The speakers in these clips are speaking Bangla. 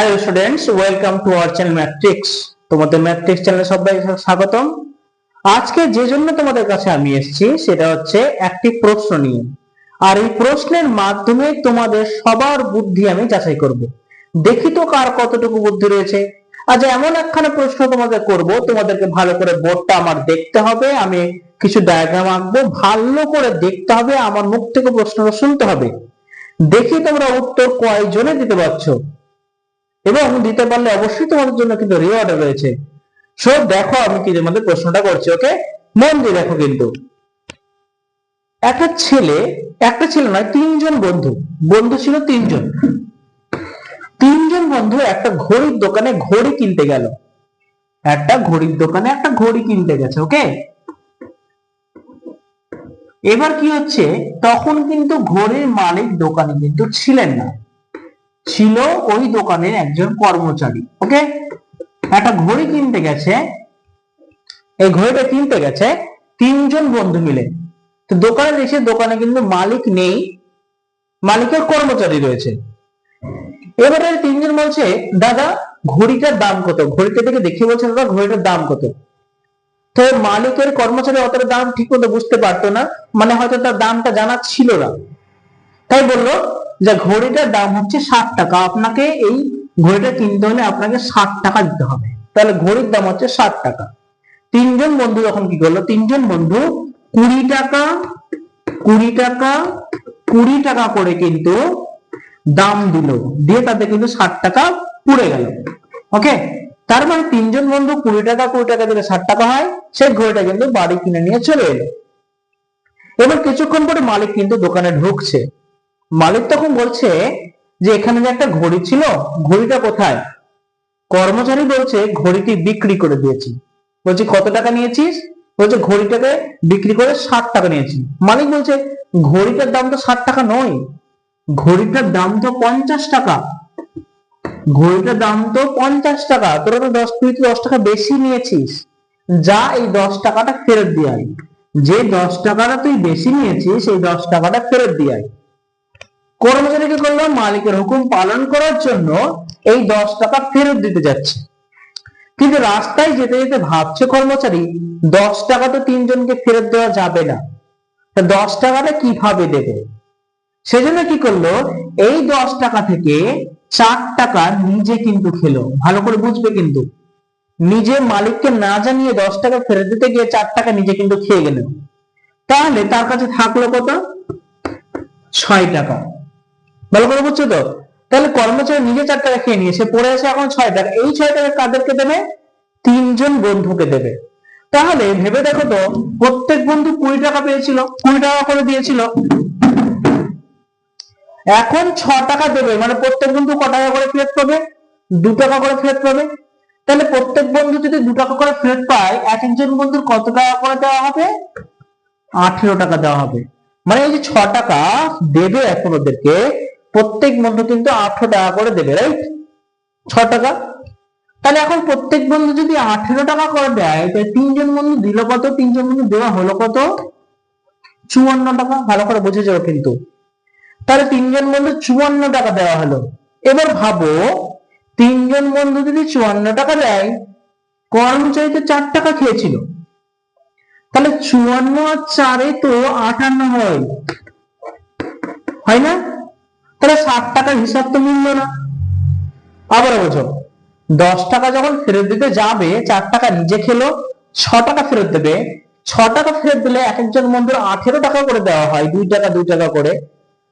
Hello students, welcome to our channel matrix. তোমাদের ম্যাট্রিক্স চ্যানেলে সবাইকে স্বাগতম। আজকে যে জন্য তোমাদের কাছে আমি এসেছি সেটা হচ্ছে একটি প্রশ্ন নিয়ে, আর এই প্রশ্নের মাধ্যমে তোমাদের সবার বুদ্ধি আমি যাচাই করব। দেখি তো কার কতটুকু বুদ্ধি রয়েছে। আজ এমন একখানা প্রশ্ন তোমাদের করব, তোমাদেরকে ভালো করে বোর্ডটা আমার দেখতে হবে, আমি কিছু ডায়াগ্রাম আঁকবো, ভালো করে দেখতে হবে, আমার মুখ থেকে প্রশ্নটা শুনতে হবে। দেখি তোমরা উত্তর কয়জনে দিতে পারছো, এবং দিতে পারলে অবশ্যই তোমাদের জন্য কিন্তু রিওয়ার্ড রয়েছে। সো দেখো আমি কি তোমাদের প্রশ্নটা করছি, ওকে? মন দিয়ে দেখো। কিন্তু একটা ছেলে নয়, তিনজন বন্ধু ছিল। তিনজন বন্ধু একটা ঘড়ির দোকানে ঘড়ি কিনতে গেল। একটা ঘড়ির দোকানে একটা ঘড়ি কিনতে গেছে, ওকে? এবার কি হচ্ছে, তখন কিন্তু ঘড়ির মালিক দোকানে কিন্তু ছিলেন না, ছিল ওই দোকানের একজন কর্মচারী, ওকে? একটা ঘড়ি কিনতে গেছে, এই ঘড়িটা কিনতে গেছে তিনজন বন্ধু মিলে। তো দোকানে এসে দোকানে কিন্তু মালিক নেই, মালিকের কর্মচারী রয়েছে। এবারে তিনজন বলছে, দাদা ঘড়িটার দাম কত? ঘড়িটা থেকে দেখিয়ে বলছে, দাদা ঘড়িটার দাম কত? তো মালিকের কর্মচারী অতটা দাম ঠিক মতো বুঝতে পারতো না, মানে হয়তো তার দামটা জানা ছিল না, তাই বললো যে ঘড়িটার দাম হচ্ছে 60 টাকা, আপনাকে এই ঘড়িটা কিনতে হলে আপনাকে 60 টাকা দিতে হবে। তাহলে ঘড়ির দাম হচ্ছে 60 টাকা। তিনজন বন্ধু যখন কি করলো, তিনজন বন্ধু 20 টাকা 20 টাকা 20 টাকা করে কিন্তু দাম দিল, দিয়ে তাদের কিন্তু 60 টাকা পুড়ে গেল, ওকে? তার মানে তিনজন বন্ধু 20 টাকা দিলে 60 টাকা হয়, সেই ঘড়িটা কিন্তু বাড়ি কিনে নিয়ে চলে এলো। এবার কিছুক্ষণ পরে মালিক কিন্তু দোকানে ঢুকছে। মালিক তখন বলছে যে এখানে যে একটা ঘড়ি ছিল, ঘড়িটা কোথায়? কর্মচারী বলছে ঘড়িটি বিক্রি করে দিয়েছি। বলছে কত টাকা নিয়েছিস? বলছে ঘড়িটাকে বিক্রি করে 60 টাকা নিয়েছি। মালিক বলছে ঘড়িটার দাম তো 60 টাকা নয়, ঘড়িটার দাম তো 50 টাকা। ঘড়িটার দাম তো 50 টাকা, তোরা তো তুই তো 10 টাকা বেশি নিয়েছিস, যা এই 10 টাকাটা ফেরত দিয়ে আয়। যে 10 টাকাটা তুই বেশি নিয়েছিস সেই 10 টাকাটা ফেরত দিয়ে আয়। কর্মচারী কি করলো? মালিকের হুকুম পালন করার জন্য এই 10 টাকা ফেরত দিতে যাচ্ছে, কিন্তু রাস্তায় যেতে যেতে ভাবছে কর্মচারী 10 টাকা তো তিনজনকে ফেরত দেওয়া যাবে না, 10 টাকাটা কিভাবে দেবে? সেজন্য কি করলো, এই 10 টাকা থেকে 4 টাকা নিজে কিন্তু খেলো। ভালো করে বুঝবে কিন্তু, নিজে মালিককে না জানিয়ে 10 টাকা ফেরত দিতে গিয়ে 4 টাকা নিজে কিন্তু খেয়ে গেল। তাহলে তার কাছে থাকলো কত? 6 টাকা। ভালো করে বুঝছো তো? তাহলে কর্মচারী নিজে 4 টাকা খেয়ে নিয়েছে, পড়ে আছে এখন 6 টাকা। এই 6 টাকা কাদেরকে দেবে? তিনজন বন্ধুকে দেবে। তাহলে ভেবে দেখো তো, প্রত্যেক বন্ধু 20 টাকা পেয়েছিল, 20 টাকা করে দিয়েছিল। এখন 6 টাকা দেবে, মানে প্রত্যেক বন্ধু ক টাকা করে ফেরত পাবে? 2 টাকা করে ফেরত পাবে। তাহলে প্রত্যেক বন্ধু যদি 2 টাকা করে ফেরত পায়, এক একজন বন্ধুর কত টাকা করে দেওয়া হবে? 18 টাকা দেওয়া হবে। মানে এই যে 6 টাকা দেবে এখন ওদেরকে, প্রত্যেক বন্ধু কিন্তু 18 টাকা করে দেবে, রাইট? 6 টাকা। তাহলে এখন প্রত্যেক বন্ধু যদি 18 টাকা করে দেয়, তাহলে তিনজন বন্ধু দিল কত? তিনজন বন্ধু দেওয়া হলো কত? 54 টাকা। ভালো করে বুঝে যাও কিন্তু। তাহলে তিনজন বন্ধু 54 টাকা দেওয়া হলো। এবার ভাবো, তিনজন বন্ধু যদি 54 টাকা দেয়, কর্মচারী তো 4 টাকা খেয়েছিল, তাহলে 54 আর 4 তো 58 হয় না? তাহলে 60 টাকার হিসাব তো মিললো না। আবার বোঝো, 10 টাকা যখন ফেরত দিতে যাবে, 4 টাকা নিজে খেলো, 6 টাকা ফেরত দেবে। 6 টাকা ফেরত দিলে এক একজন বন্ধুর 18 টাকা করে দেওয়া হয়, 2 টাকা 2 টাকা করে।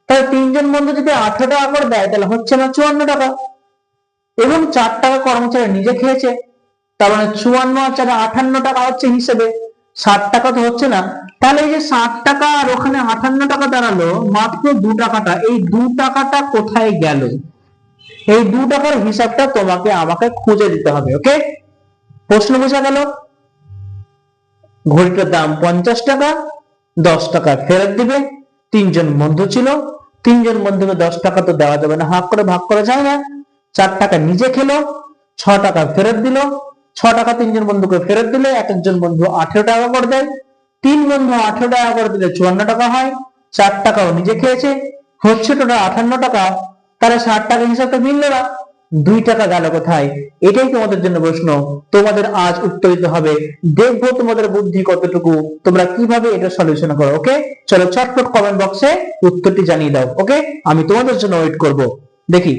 তাহলে তিনজন বন্ধু যদি 18 টাকা করে দেয়, তাহলে হচ্ছে না 54 টাকা। এবং 4 টাকা কর্মচারী নিজে খেয়েছে, তার মানে 54 আর 4 58 টাকা হচ্ছে হিসেবে। 60 টাকা তো হচ্ছে না। তাহলে এই যে 60 টাকা আর ওখানে 58 টাকা দাঁড়ালো, মাত্র 2 টাকাটা, এই 2 টাকাটা কোথায় গেল? এই 2 টাকার হিসাবটা তোমাকে আমাকে খুঁজে দিতে হবে, ওকে? প্রশ্ন বোঝা গেল? ঘড়িটার দাম 50 টাকা, 10 টাকা ফেরত দিবে। তিনজন বন্ধু ছিল, তিনজন বন্ধুকে 10 টাকা তো দেওয়া যাবে না, ভাগ করে যায় না। 4 টাকা নিজে খেলো, 6 টাকা ফেরত দিল। 6 টাকা তিনজন বন্ধুকে ফেরত দিলে এক একজন বন্ধু 18 টাকা করে দেয়। তিন বন্ধু 18 টাকা করে দিলে 54 টাকা হয়। 4 টাকাও নিজে খেয়েছে, হচ্ছে টোটাল 58 টাকা। তাহলে 60 টাকা হিসাব তো মিললো না। টাকা গেল কোথায়? এটাই তোমাদের জন্য প্রশ্ন, তোমাদের আজ উত্তর দিতে হবে। দেখবো তোমাদের বুদ্ধি কতটুকু, তোমরা কিভাবে এটা সলিউশন করো। ওকে, চলো চটপট কমেন্ট বক্সে উত্তরটি জানিয়ে দাও। ওকে, আমি তোমাদের জন্য ওয়েট করব। দেখি